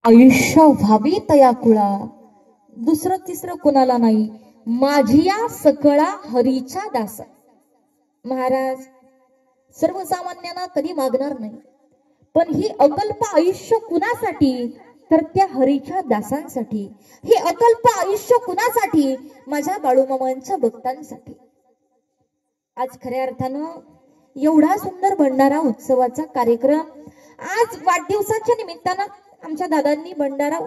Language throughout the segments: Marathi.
आयुष्य व्हावी तया कुळा, दुसरं तिसरं कोणाला नाही, माझिया सकळा हरीच्या दासा. महाराज सर्वसामान्यांना कधी मागणार नाही, पण ही अकल्प आयुष्य कुणासाठी, तर त्या हरीच्या दासांसाठी. हे अकल्प आयुष्य कुणासाठी, माझ्या बाळूमामांच्या भक्तांसाठी. आज खऱ्या अर्थानं एवढा सुंदर भंडारा उत्सवाचा कार्यक्रम, आज वाढदिवसाच्या निमित्तानं आमच्या दादांनी भंडारा,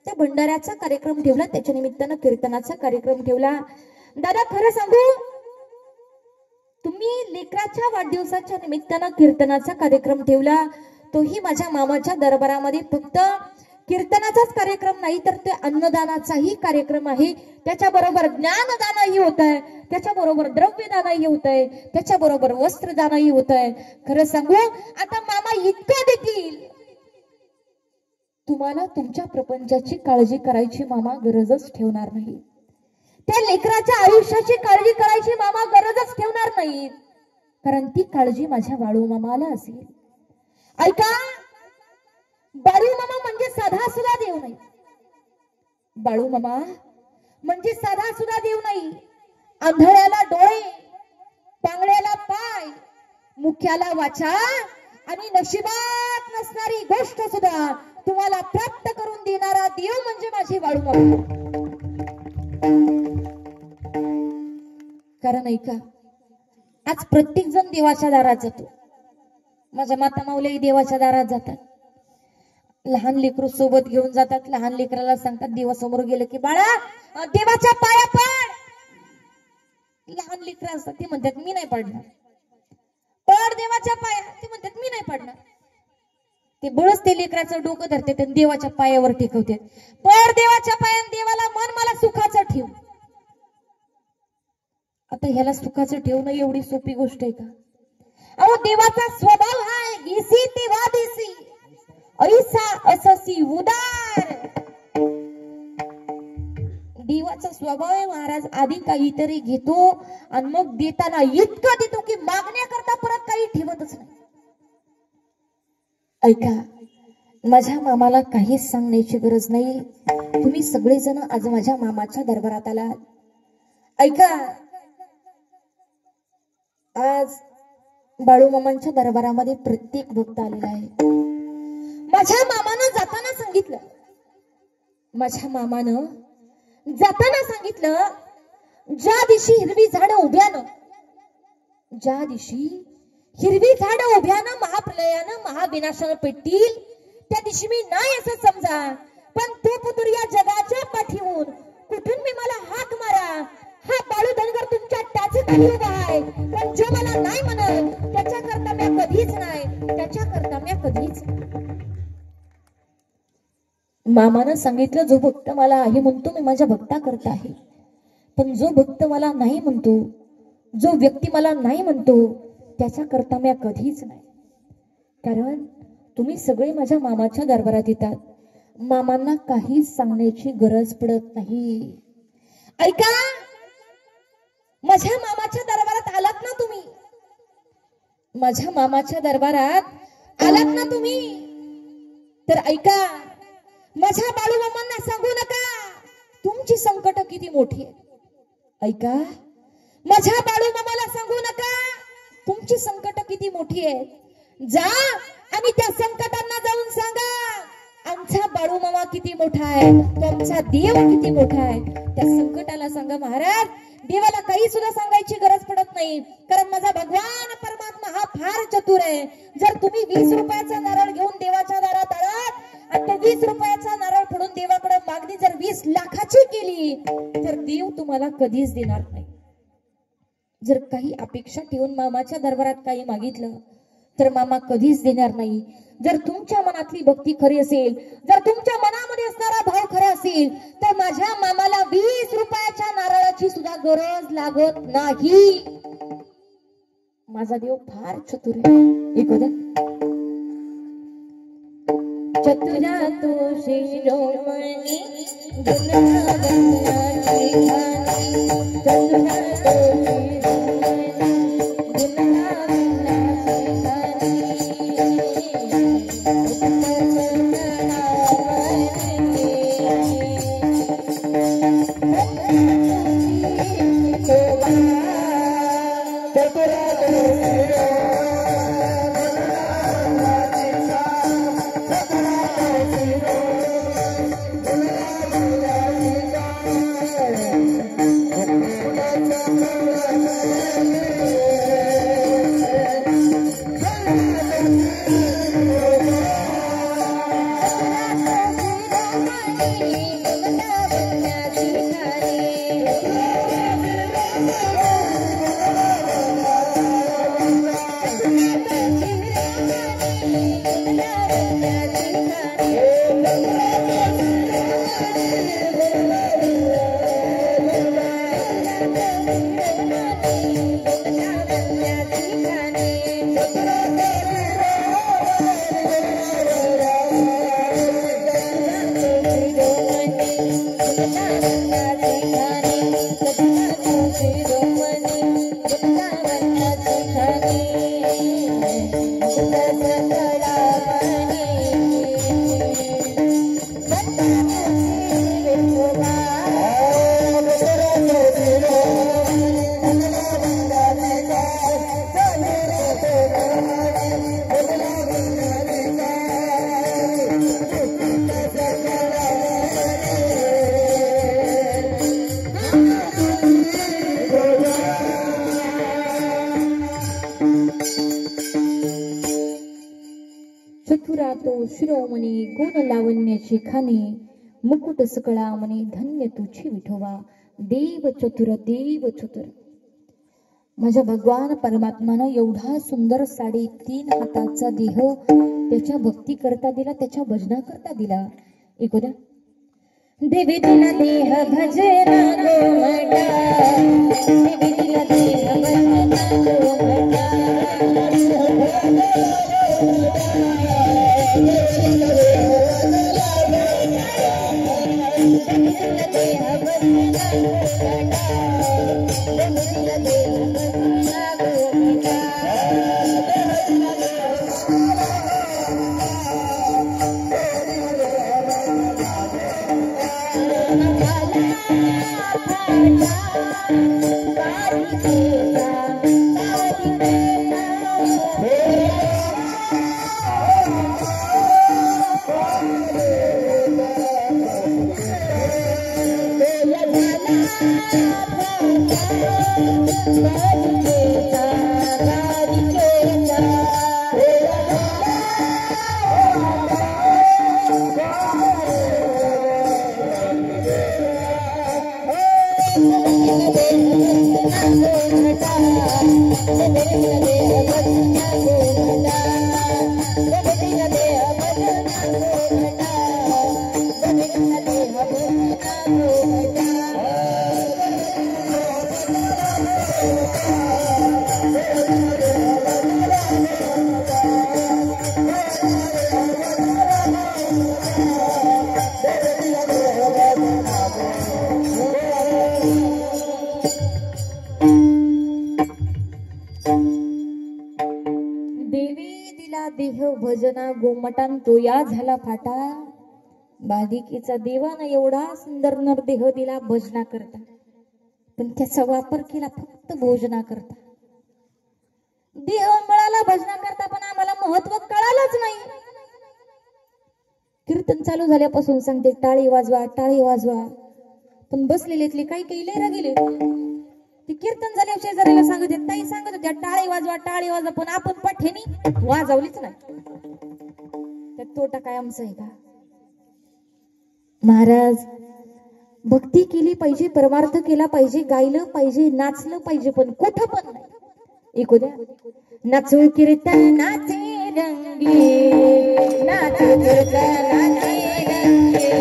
त्या भंडाऱ्याचा कार्यक्रम ठेवला, त्याच्या निमित्तानं कीर्तनाचा कार्यक्रम ठेवला. दादा खरं सांगू, तुम्ही लेकराच्या वाढदिवसाच्या निमित्तानं कीर्तनाचा कार्यक्रम ठेवला, तोही माझ्या मामाच्या दरबारामध्ये फक्त कीर्तनाचाच कार्यक्रम नाही, तर ते अन्नदानाचाही कार्यक्रम आहे. त्याच्याबरोबर ज्ञानदानही होत आहे, त्याच्याबरोबर द्रव्यदानही होत आहे, त्याच्याबरोबर वस्त्रदानही होत आहे. खरं सांगू, आता मामा इतकं देखील तुम्हाला तुमच्या प्रपंचाची काळजी करायची मामा गरजच ठेवणार नाही. त्या लेकराच्या आयुष्याची काळजी करायची मामा गरजच ठेवणार नाही, कारण ती काळजी माझ्या बाळू मामाला असेल. ऐका, बाळू मामा म्हणजे साधा सुद्धा देव नाही. बाळू मामा म्हणजे साधा सुद्धा देव नाही. आंधळ्याला डोळे, पांगळ्याला पाय, मुख्याला वाचा आणि नशिबात नसणारी गोष्ट सुद्धा तुम्हाला प्राप्त करून देणारा देव म्हणजे माझे बाळू मामा. कारण ऐका, आज प्रत्येक जण देवाच्या दारात जातो. माझ्या माता माऊली देवाच्या दारात जातात, लहान लेकरू सोबत घेऊन जातात. लहान लेकराला सांगतात, देवासमोर गेलं की बाळा देवाच्या पाया पड. लहान लेकर असतात, ते म्हणतात मी नाही पडणार. पड देवाच्या पाया, ते म्हणतात मी नाही पडणार. ते बळच ते लेकराचं डोकं धरते आणि देवाच्या पायावर टेकवते. पड देवाच्या पायान, देवाला मन मला सुखाचं ठेव. आता ह्याला सुखाचं ठेवणं एवढी सोपी गोष्ट आहे का? अहो, देवाचा स्वभाव आहे दिसी तेव्हा दिसी, ऐसा अससी उदार. देवाचा स्वभाव आहे महाराज, आधी काहीतरी घेतो आणि मग देताना इतकं देतो की मागण्याकरता परत काही ठेवतच नाही. ऐका, माझ्या मामाला काहीच सांगण्याची गरज नाही. तुम्ही सगळेजण आज माझ्या मामाच्या दरबारात आलात. ऐका, आज बाळू मामांच्या दरबारामध्ये प्रत्येक भक्त आलेला आहे. माझ्या मामानं जाताना सांगितलं, माझ्या मामानं जाताना सांगितलं, ज्या दिवशी हिरवी झाडं उभ्यानं, ज्या दिवशी हिरवी झाडं उभ्यानं महाप्रलयानं महाविनाशानं पेटतील, त्या दिवशी मी नाही असं समजा, पण तो पुत्र या जगाच्या पाठीहून कुठून मी मला हाक मारा. हा बाळू धनगर तुमच्या टाचेखाली उभा आहे, पण जो मला नाही म्हणत त्याच्याकरता मी कधीच नाही, त्याच्याकरता मी कधीच. मामानं सांगितलं, जो भक्त मला आहे म्हणतो मी माझ्या भक्ता करता आहे, पण जो भक्त मला नाही म्हणतो, जो व्यक्ती मला नाही म्हणतो, त्याच्याकरता मी कधीच नाही. कारण तुम्ही सगळे माझ्या मामाच्या दरबारात येतात, मामांना काहीच सांगण्याची गरज पडत नाही. ऐका, माझ्या मामाच्या दरबारात आलात ना तुम्ही, माझ्या मामाच्या दरबारात आलात ना तुम्ही, तर ऐका, माझ्या बाळू मामांना सांगू नका तुमची संकट किती मोठी आहे. ऐका, माझ्या बाळू मामाला सांगू नका तुमची संकट किती मोठी आहे. जा आणि त्या संकटांना जाऊन सांगा, आमचा बाळू मामा किती मोठा आहे, तो आमचा देव किती मोठा आहे. त्या संकटाला सांगा, महाराज देवाला काही सुद्धा सांगायची गरज पडत नाही, कारण माझा भगवान परमात्मा हा फार चतुर आहे. जर तुम्ही 20 रुपयाचा नारळ घेऊन देवाच्या दारात आलात आणि तो 20 रुपयाचा नारळ फोडून देवाकडे मागणी जर 20 लाखाची केली, तर देव तुम्हाला कधीच देणार नाही. जर काही अपेक्षा ठेवून मामाच्या दरबारात काही मागितलं तर मामा कधीच देणार नाही. जर तुमच्या मनातली भक्ती खरी असेल, जर तुमच्या मनामध्ये असणारा भाव खरा असेल, तर माझ्या मामाला 20 रुपयाच्या नारळाची सुद्धा गरज लागत नाही. माझा देव फार चतुर आहे. ऐकू चतुरा तो शिरोमणी चतुरातो शिरोमणी गुण लावण्याची खाणे मुकुट सकळा म्हणे धन्य तुझी विठोबा देव चतुर माझ्या भगवान परमात्मानं एवढा सुंदर 3.5 हाताचा देह त्याच्या भक्ती करता दिला, त्याच्या भजना करता दिला. ऐकू द्या. देवी दिला देह भजना गोमटा, देवी दिला देह भजना गोमटा. देह भजना गोमटान तो या झाला फाटा. बाधिकेचा देवानं एवढा सुंदर नरदेह दिला भजना करता, पण त्याचा वापर केला फक्त भोजना करता. देह मिळाला भजना करता, पण आम्हाला महत्व कळालंच नाही. कीर्तन चालू झाल्यापासून सांगते टाळी वाजवा टाळी वाजवा, पण बसलेले काही काही लय गेले. ते कीर्तन झाल्या शेजाऱ्याला सांगत होते, ताई सांगत होत्या टाळी वाजवा, पण आपण पाठेनी वाजवलीच नाही. त्यात तोटा काय आमचा आहे का? महाराज भक्ती केली पाहिजे, परमार्थ केला पाहिजे, गायलं पाहिजे, नाचलं पाहिजे, पण कुठं पण नाही. ऐकू द्या. नाचू कीर्तनाचे रंगी, नाचू कीर्तनाचे रंगी.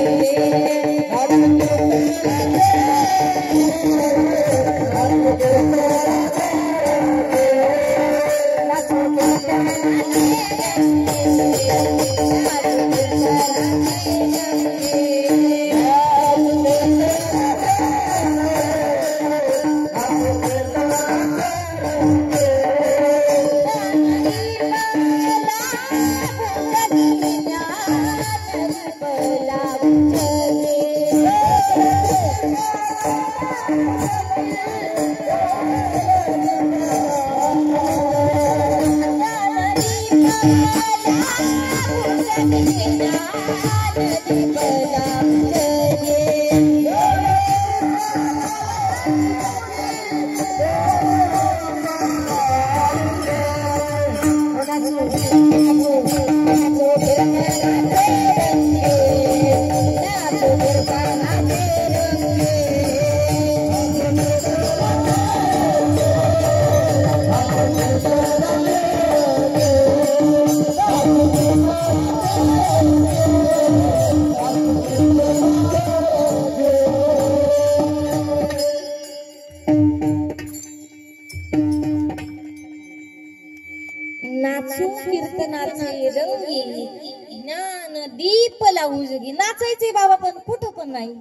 पाहिजे की नाचायचंय बाबा, पण कुठं पण नाही.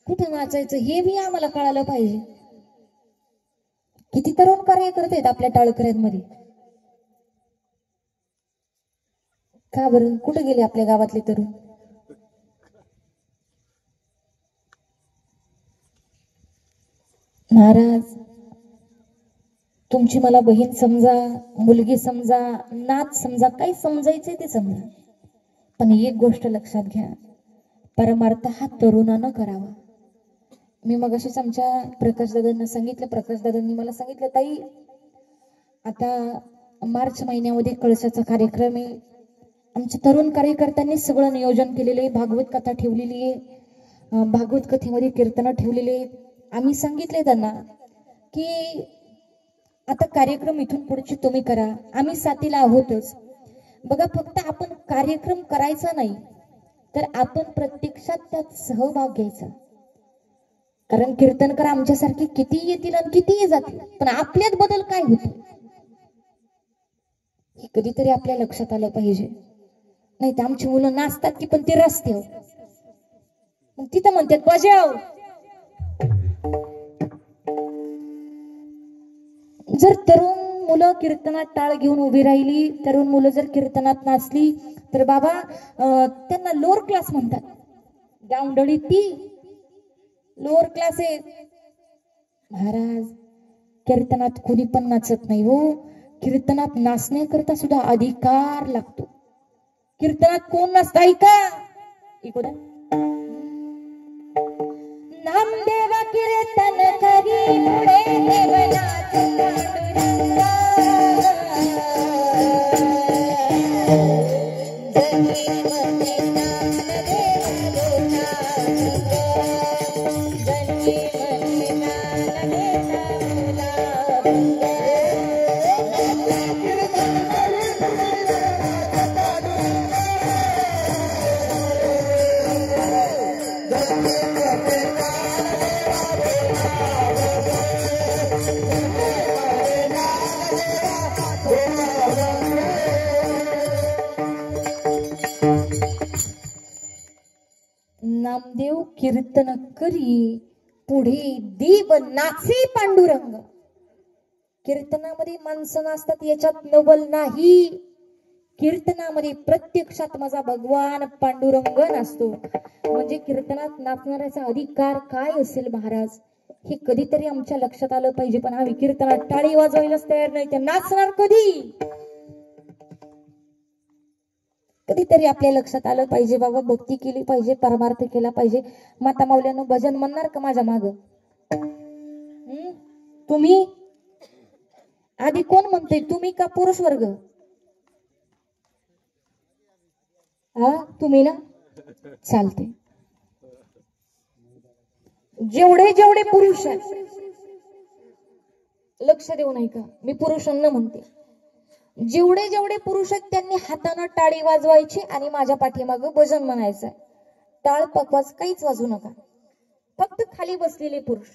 कुठं नाचायचं हे बी आम्हाला कळालं पाहिजे. किती तरुण कार्य करत आहेत आपल्या टाळकऱ्यांमध्ये. का बरं कुठं गेले आपल्या गावातले तरुण? महाराज, तुमची मला बहीण समजा, मुलगी समजा, नात समजा, काही समजायचंय ते समजा, पण एक गोष्ट लक्षात घ्या, परमार्थ हा तरुणानं करावा. मी मग अशीच आमच्या प्रकाशदादांना सांगितलं, प्रकाशदादांनी मला सांगितलं, ताई आता मार्च महिन्यामध्ये कळसाचा कार्यक्रम आहे. आमच्या तरुण कार्यकर्त्यांनी सगळं नियोजन केलेलं आहे. भागवत कथा ठेवलेली आहे, भागवत कथेमध्ये कीर्तन ठेवलेले आहेत. आम्ही सांगितले त्यांना की आता कार्यक्रम इथून पुढचे तुम्ही करा, आम्ही साथीला आहोतच. बघा, फक्त आपण कार्यक्रम करायचा नाही, तर आपण प्रत्यक्षात त्यात सहभाग घ्यायचा. कारण कीर्तनकर आमच्यासारखे किती येतील आणि कितीही जातील, पण आपल्यात बदल काय होतो हे कधीतरी आपल्या लक्षात आलं पाहिजे. नाही तर आमची मुलं नाचतात की पण ते रस्त्यावर, मग तिथं म्हणतात बजाव. जर तरुण मुलं कीर्तनात टाळ घेऊन उभी राहिली, तरुण मुलं जर कीर्तनात नाचली, तर बाबा त्यांना लोअर क्लास म्हणतात. गावंडळी ती लोअर क्लास आहे. महाराज, कीर्तनात कोणी पण नाचत नाही हो. कीर्तनात नाचण्याकरता सुद्धा अधिकार लागतो. कीर्तनात कोण नाचत ऐका, इकडे नामदेव कीर्तन करी पुढे देवनाथ पांडुरंगा, जगी मध्ये नामदेव लोटा जगी मध्ये नामदेव लोटा. नामदेव कीर्तन करी पुढे देव नाचे पांडुरंग. कीर्तनामध्ये माणसं नाचतात याच्यात नवल नाही. कीर्तनामध्ये प्रत्यक्षात माझा भगवान पांडुरंग नाचतो. म्हणजे कीर्तनात नाचणाऱ्याचा अधिकार काय असेल महाराज, हे कधीतरी आमच्या लक्षात आलं पाहिजे. पण आम्ही कीर्तनात टाळी वाजवायलाच तयार नाही, ते नाचणार कधी? कधीतरी आपल्या लक्षात आलं पाहिजे बाबा, भक्ती केली पाहिजे, परमार्थ केला पाहिजे. माता माऊल्यानं भजन म्हणणार का माझ्या माग? तुम्ही आधी कोण म्हणतोय, तुम्ही का पुरुष वर्ग? हा तुम्ही ना, चालते. जेवढे जेवढे पुरुष आहेत, लक्ष देऊ नाही का, मी पुरुषांना म्हणते, जेवढे जेवढे पुरुष आहेत त्यांनी हाताने टाळी वाजवायची आणि माझ्या पाठीमागं भजन म्हणायचं. टाळ पकवाज काहीच वाजू नका, फक्त खाली बसलेले पुरुष.